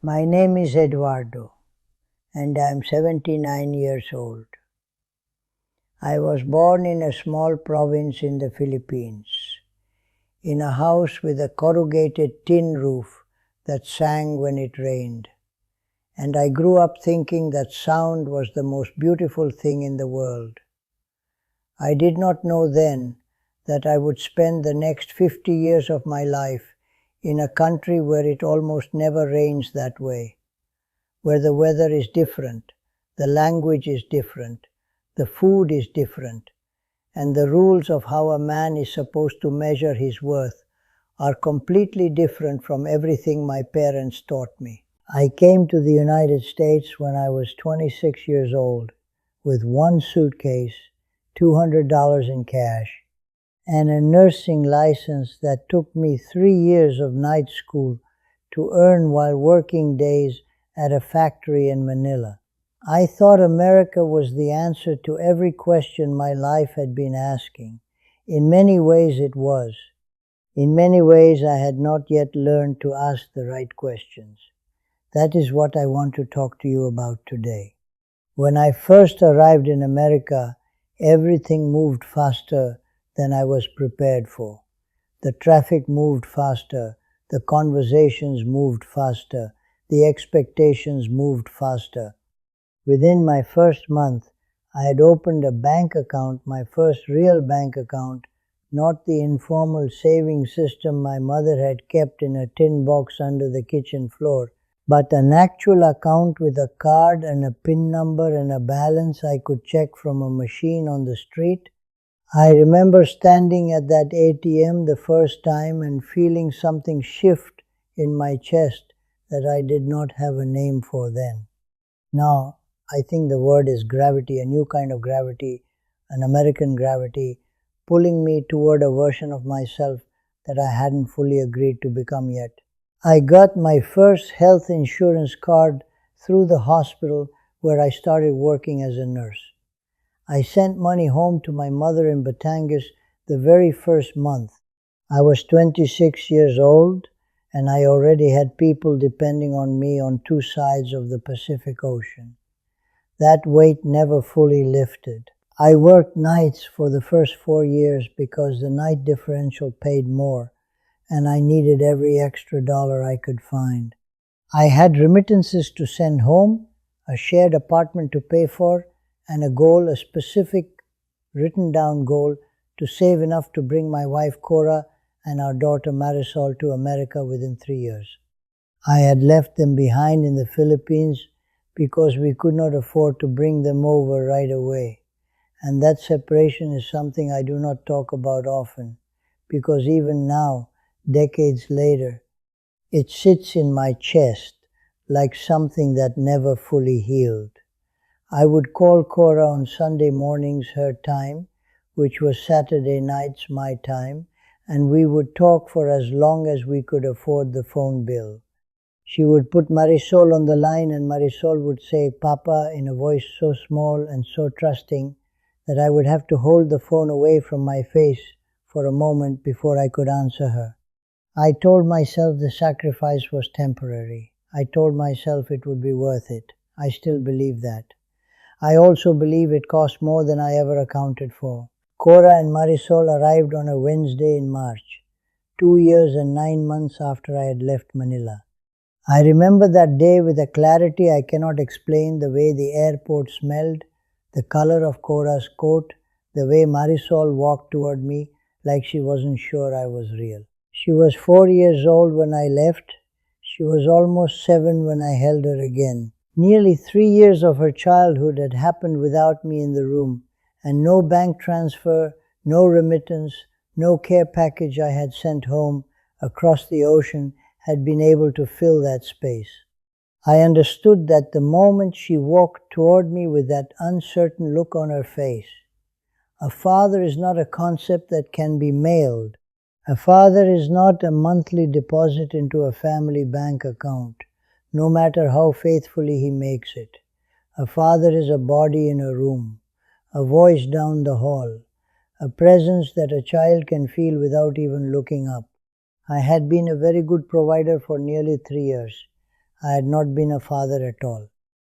My name is Eduardo, and I am 79 years old. I was born in a small province in the Philippines, in a house with a corrugated tin roof that sang when it rained, and I grew up thinking that sound was the most beautiful thing in the world. I did not know then that I would spend the next 50 years of my life in a country where it almost never rains that way, where the weather is different, the language is different, the food is different, and the rules of how a man is supposed to measure his worth are completely different from everything my parents taught me. I came to the United States when I was 26 years old with one suitcase, $200 in cash, and a nursing license that took me 3 years of night school to earn while working days at a factory in Manila. I thought America was the answer to every question my life had been asking. In many ways it was. In many ways I had not yet learned to ask the right questions. That is what I want to talk to you about today. When I first arrived in America, everything moved faster than I was prepared for. The traffic moved faster, the conversations moved faster, the expectations moved faster. Within my first month, I had opened a bank account, my first real bank account, not the informal saving system my mother had kept in a tin box under the kitchen floor, but an actual account with a card and a PIN number and a balance I could check from a machine on the street. I remember standing at that ATM the first time and feeling something shift in my chest that I did not have a name for then. Now, I think the word is gravity, a new kind of gravity, an American gravity, pulling me toward a version of myself that I hadn't fully agreed to become yet. I got my first health insurance card through the hospital where I started working as a nurse. I sent money home to my mother in Batangas the very first month. I was 26 years old, and I already had people depending on me on two sides of the Pacific Ocean. That weight never fully lifted. I worked nights for the first 4 years because the night differential paid more, and I needed every extra dollar I could find. I had remittances to send home, a shared apartment to pay for, and a goal, a specific written down goal, to save enough to bring my wife Cora and our daughter Marisol to America within 3 years. I had left them behind in the Philippines because we could not afford to bring them over right away. And that separation is something I do not talk about often, because even now, decades later, it sits in my chest like something that never fully healed. I would call Cora on Sunday mornings her time, which was Saturday nights my time, and we would talk for as long as we could afford the phone bill. She would put Marisol on the line, and Marisol would say, "Papa," in a voice so small and so trusting that I would have to hold the phone away from my face for a moment before I could answer her. I told myself the sacrifice was temporary. I told myself it would be worth it. I still believe that. I also believe it cost more than I ever accounted for. Cora and Marisol arrived on a Wednesday in March, 2 years and 9 months after I had left Manila. I remember that day with a clarity I cannot explain, the way the airport smelled, the color of Cora's coat, the way Marisol walked toward me like she wasn't sure I was real. She was 4 years old when I left. She was almost 7 when I held her again. Nearly 3 years of her childhood had happened without me in the room, and no bank transfer, no remittance, no care package I had sent home across the ocean had been able to fill that space. I understood that the moment she walked toward me with that uncertain look on her face. A father is not a concept that can be mailed. A father is not a monthly deposit into a family bank account, no matter how faithfully he makes it. A father is a body in a room, a voice down the hall, a presence that a child can feel without even looking up. I had been a very good provider for nearly 3 years. I had not been a father at all.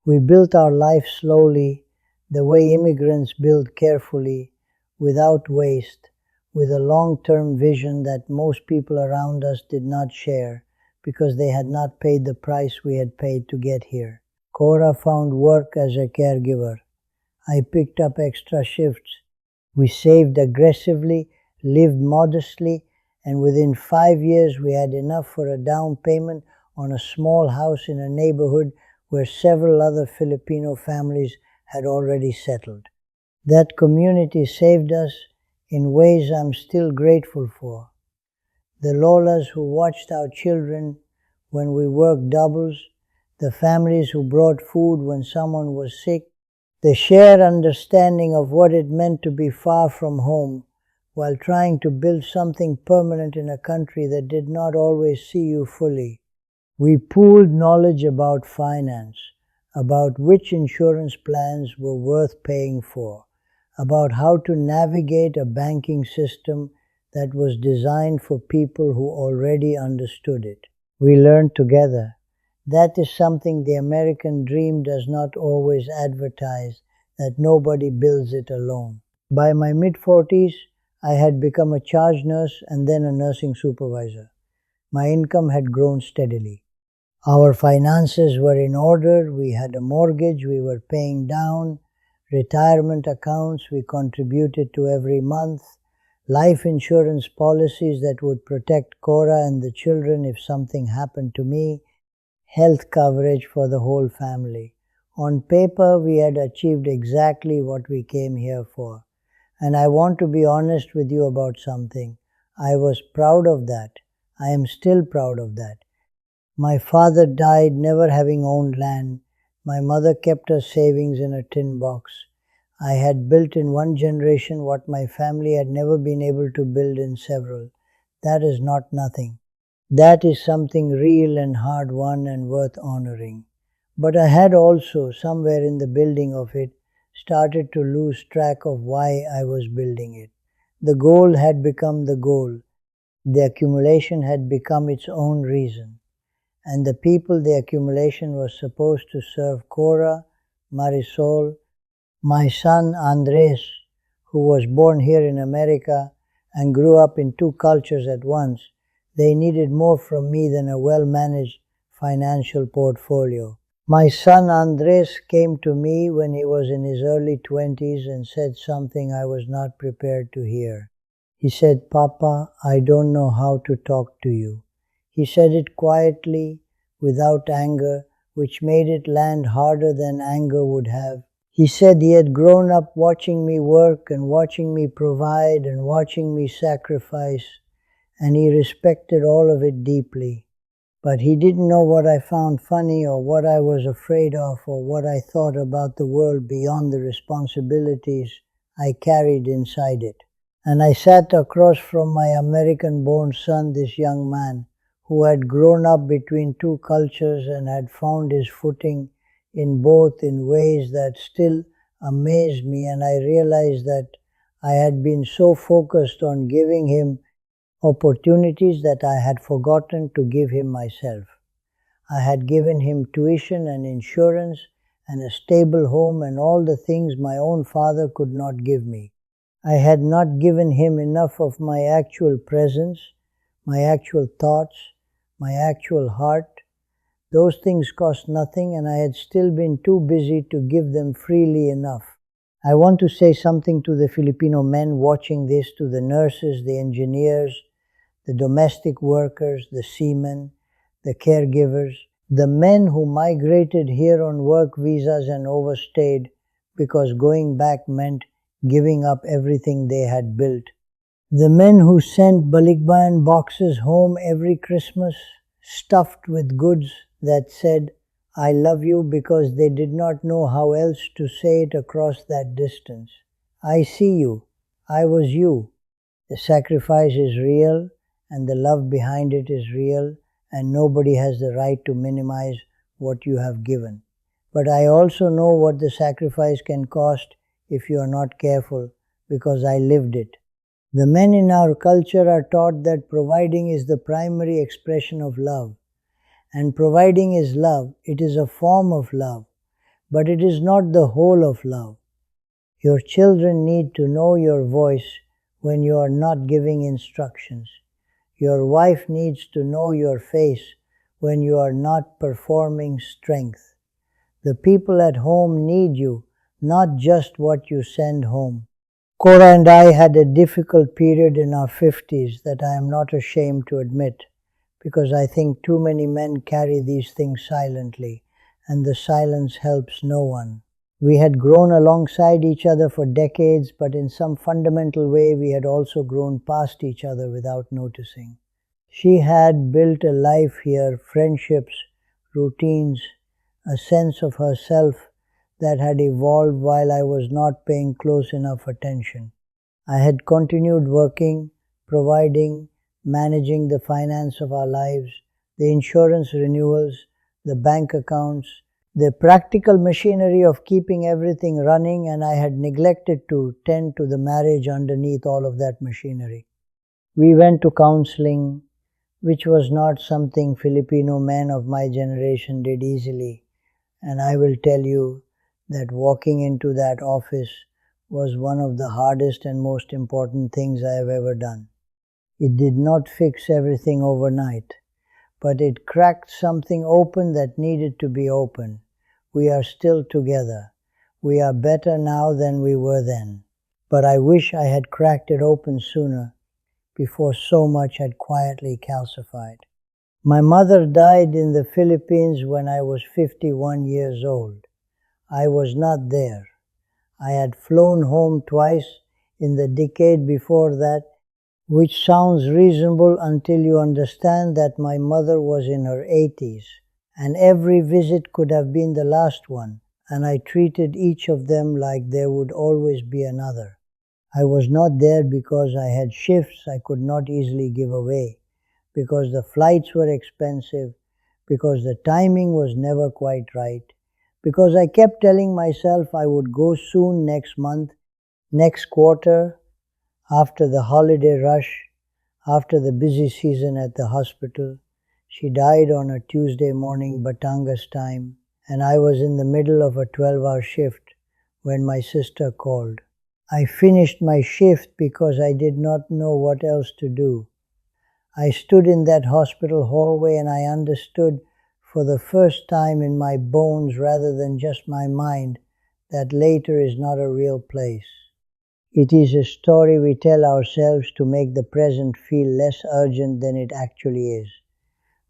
We built our life slowly, the way immigrants build carefully, without waste, with a long-term vision that most people around us did not share because they had not paid the price we had paid to get here. Cora found work as a caregiver. I picked up extra shifts. We saved aggressively, lived modestly, and within 5 years we had enough for a down payment on a small house in a neighborhood where several other Filipino families had already settled. That community saved us in ways I'm still grateful for. The Lolas who watched our children when we worked doubles, the families who brought food when someone was sick, the shared understanding of what it meant to be far from home while trying to build something permanent in a country that did not always see you fully. We pooled knowledge about finance, about which insurance plans were worth paying for, about how to navigate a banking system that was designed for people who already understood it. We learned together. That is something the American dream does not always advertise, that nobody builds it alone. By my mid-40s, I had become a charge nurse and then a nursing supervisor. My income had grown steadily. Our finances were in order, we had a mortgage we were paying down, retirement accounts we contributed to every month, life insurance policies that would protect Cora and the children if something happened to me, health coverage for the whole family. On paper, we had achieved exactly what we came here for. And I want to be honest with you about something. I was proud of that. I am still proud of that. My father died never having owned land. My mother kept her savings in a tin box. I had built in one generation what my family had never been able to build in several. That is not nothing. That is something real and hard-won and worth honoring. But I had also, somewhere in the building of it, started to lose track of why I was building it. The goal had become the goal. The accumulation had become its own reason. And the people the accumulation was supposed to serve, Cora, Marisol, my son Andres, who was born here in America and grew up in two cultures at once, they needed more from me than a well-managed financial portfolio. My son Andres came to me when he was in his early 20s and said something I was not prepared to hear. He said, "Papa, I don't know how to talk to you." He said it quietly, without anger, which made it land harder than anger would have. He said he had grown up watching me work and watching me provide and watching me sacrifice, and he respected all of it deeply. But he didn't know what I found funny or what I was afraid of or what I thought about the world beyond the responsibilities I carried inside it. And I sat across from my American-born son, this young man, who had grown up between two cultures and had found his footing in both in ways that still amazed me, and I realized that I had been so focused on giving him opportunities that I had forgotten to give him myself. I had given him tuition and insurance and a stable home and all the things my own father could not give me. I had not given him enough of my actual presence, my actual thoughts, my actual heart. Those things cost nothing, and I had still been too busy to give them freely enough. I want to say something to the Filipino men watching this, to the nurses, the engineers, the domestic workers, the seamen, the caregivers, the men who migrated here on work visas and overstayed because going back meant giving up everything they had built. The men who sent balikbayan boxes home every Christmas, stuffed with goods that said, "I love you," because they did not know how else to say it across that distance. I see you. I was you. The sacrifice is real, and the love behind it is real, and nobody has the right to minimize what you have given. But I also know what the sacrifice can cost if you are not careful, because I lived it. The men in our culture are taught that providing is the primary expression of love, And providing is love. It is a form of love, but it is not the whole of love. Your children need to know your voice when you are not giving instructions. Your wife needs to know your face when you are not performing strength. The people at home need you, not just what you send home. Cora and I had a difficult period in our 50s that I am not ashamed to admit, because I think too many men carry these things silently, and the silence helps no one. We had grown alongside each other for decades, but in some fundamental way we had also grown past each other without noticing. She had built a life here, friendships, routines, a sense of herself that had evolved while I was not paying close enough attention. I had continued working, providing, managing the finance of our lives, the insurance renewals, the bank accounts, the practical machinery of keeping everything running, and I had neglected to tend to the marriage underneath all of that machinery. We went to counseling, which was not something Filipino men of my generation did easily, and I will tell you that walking into that office was one of the hardest and most important things I have ever done. It did not fix everything overnight, but it cracked something open that needed to be opened. We are still together. We are better now than we were then. But I wish I had cracked it open sooner, before so much had quietly calcified. My mother died in the Philippines when I was 51 years old. I was not there. I had flown home twice in the decade before that, which sounds reasonable until you understand that my mother was in her 80s, and every visit could have been the last one, and I treated each of them like there would always be another. I was not there because I had shifts I could not easily give away, because the flights were expensive, because the timing was never quite right, because I kept telling myself I would go soon next month, next quarter, after the holiday rush, after the busy season at the hospital. She died on a Tuesday morning Batangas time, and I was in the middle of a 12-hour shift when my sister called. I finished my shift because I did not know what else to do. I stood in that hospital hallway and I understood for the first time in my bones rather than just my mind that later is not a real place. It is a story we tell ourselves to make the present feel less urgent than it actually is.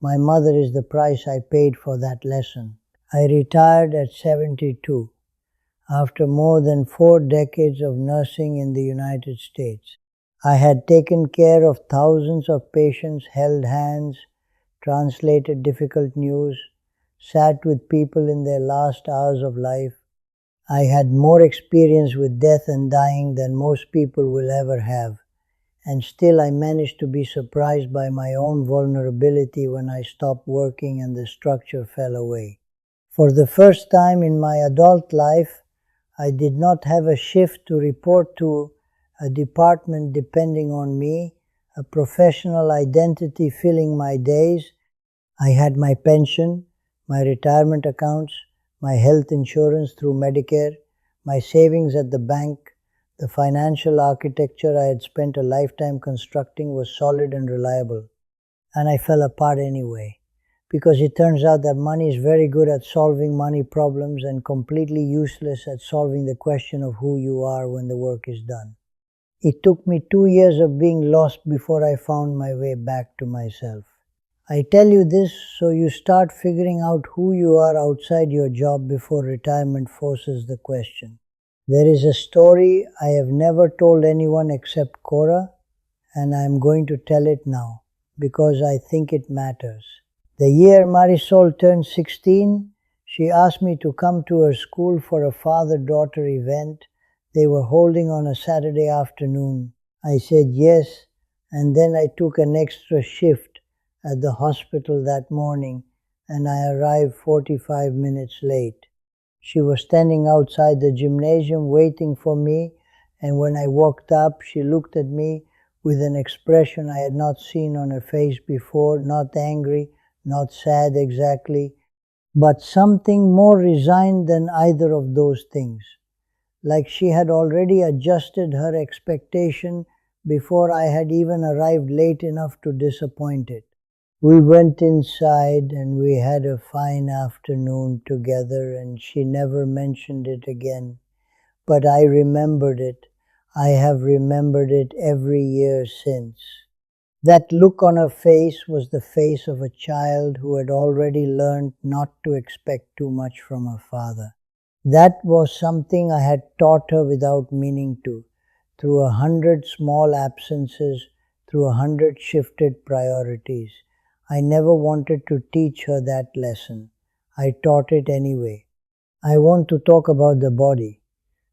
My mother is the price I paid for that lesson. I retired at 72 after more than 4 decades of nursing in the United States. I had taken care of thousands of patients, held hands, translated difficult news, sat with people in their last hours of life. I had more experience with death and dying than most people will ever have, and still I managed to be surprised by my own vulnerability when I stopped working and the structure fell away. For the first time in my adult life, I did not have a shift to report to, a department depending on me, a professional identity filling my days. I had my pension, my retirement accounts, my health insurance through Medicare, my savings at the bank. The financial architecture I had spent a lifetime constructing was solid and reliable. And I fell apart anyway, because it turns out that money is very good at solving money problems and completely useless at solving the question of who you are when the work is done. It took me 2 years of being lost before I found my way back to myself. I tell you this so you start figuring out who you are outside your job before retirement forces the question. There is a story I have never told anyone except Cora, and I am going to tell it now because I think it matters. The year Marisol turned 16, she asked me to come to her school for a father-daughter event they were holding on a Saturday afternoon. I said yes, and then I took an extra shift at the hospital that morning, and I arrived 45 minutes late. She was standing outside the gymnasium waiting for me, and when I walked up, she looked at me with an expression I had not seen on her face before, not angry, not sad exactly, but something more resigned than either of those things, like she had already adjusted her expectation before I had even arrived late enough to disappoint it. We went inside and we had a fine afternoon together, and she never mentioned it again. But I remembered it. I have remembered it every year since. That look on her face was the face of a child who had already learned not to expect too much from her father. That was something I had taught her without meaning to, through 100 small absences, through 100 shifted priorities. I never wanted to teach her that lesson. I taught it anyway. I want to talk about the body,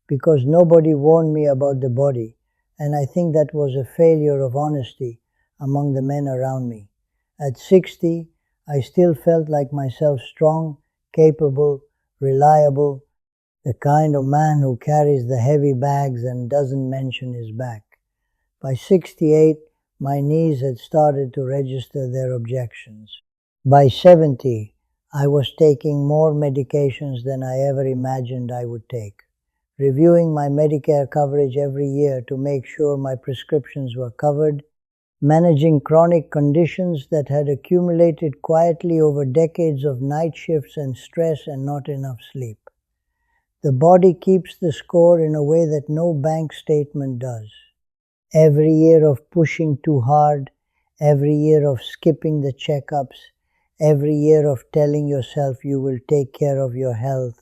because nobody warned me about the body, and I think that was a failure of honesty among the men around me. At 60, I still felt like myself strong, capable, reliable, the kind of man who carries the heavy bags and doesn't mention his back. By 68, my knees had started to register their objections. By 70, I was taking more medications than I ever imagined I would take, reviewing my Medicare coverage every year to make sure my prescriptions were covered, managing chronic conditions that had accumulated quietly over decades of night shifts and stress and not enough sleep. The body keeps the score in a way that no bank statement does. Every year of pushing too hard, every year of skipping the checkups, every year of telling yourself you will take care of your health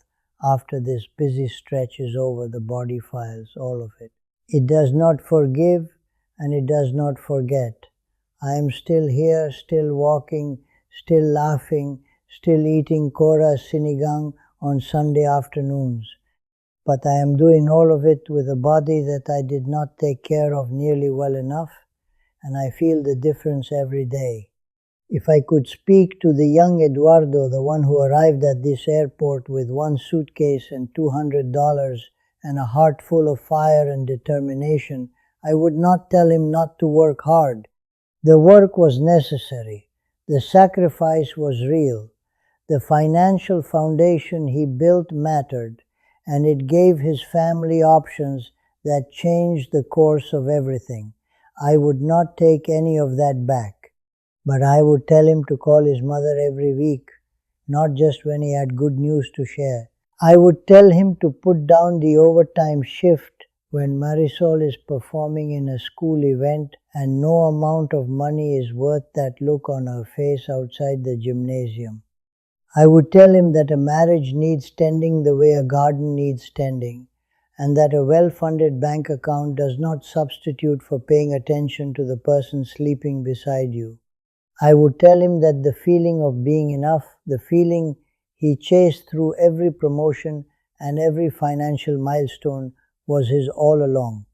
after this busy stretch is over, the body files, all of it. It does not forgive and it does not forget. I am still here, still walking, still laughing, still eating kora sinigang on Sunday afternoons. But I am doing all of it with a body that I did not take care of nearly well enough, and I feel the difference every day. If I could speak to the young Eduardo, the one who arrived at this airport with one suitcase and $200 and a heart full of fire and determination, I would not tell him not to work hard. The work was necessary. The sacrifice was real. The financial foundation he built mattered, and it gave his family options that changed the course of everything. I would not take any of that back, but I would tell him to call his mother every week, not just when he had good news to share. I would tell him to put down the overtime shift when Marisol is performing in a school event and no amount of money is worth that look on her face outside the gymnasium. I would tell him that a marriage needs tending the way a garden needs tending, and that a well-funded bank account does not substitute for paying attention to the person sleeping beside you. I would tell him that the feeling of being enough, the feeling he chased through every promotion and every financial milestone, was his all along.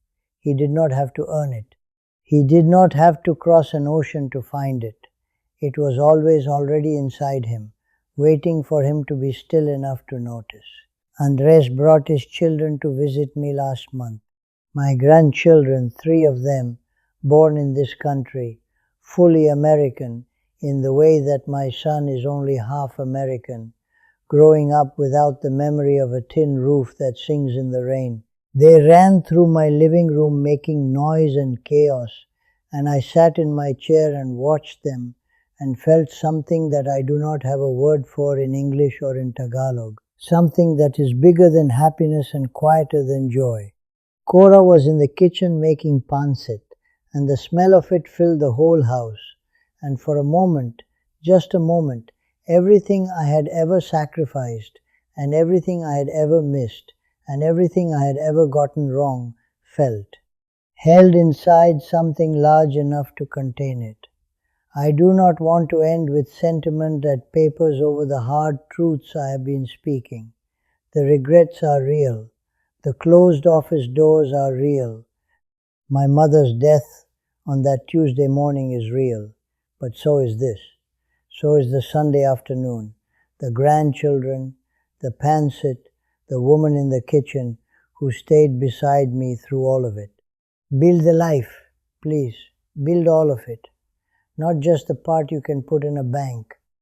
He did not have to earn it. He did not have to cross an ocean to find it. It was always already inside him, waiting for him to be still enough to notice. Andres brought his children to visit me last month. My grandchildren, 3 of them, born in this country, fully American in the way that my son is only half American, growing up without the memory of a tin roof that sings in the rain. They ran through my living room making noise and chaos, and I sat in my chair and watched them and felt something that I do not have a word for in English or in Tagalog, something that is bigger than happiness and quieter than joy. Cora was in the kitchen making pancit, and the smell of it filled the whole house, and for a moment, just a moment, everything I had ever sacrificed, and everything I had ever missed, and everything I had ever gotten wrong felt, held inside something large enough to contain it. I do not want to end with sentiment that papers over the hard truths I have been speaking. The regrets are real. The closed office doors are real. My mother's death on that Tuesday morning is real, but so is this. So is the Sunday afternoon, the grandchildren, the pancit, the woman in the kitchen who stayed beside me through all of it. Build the life, please. Build all of it. Not just the part you can put in a bank.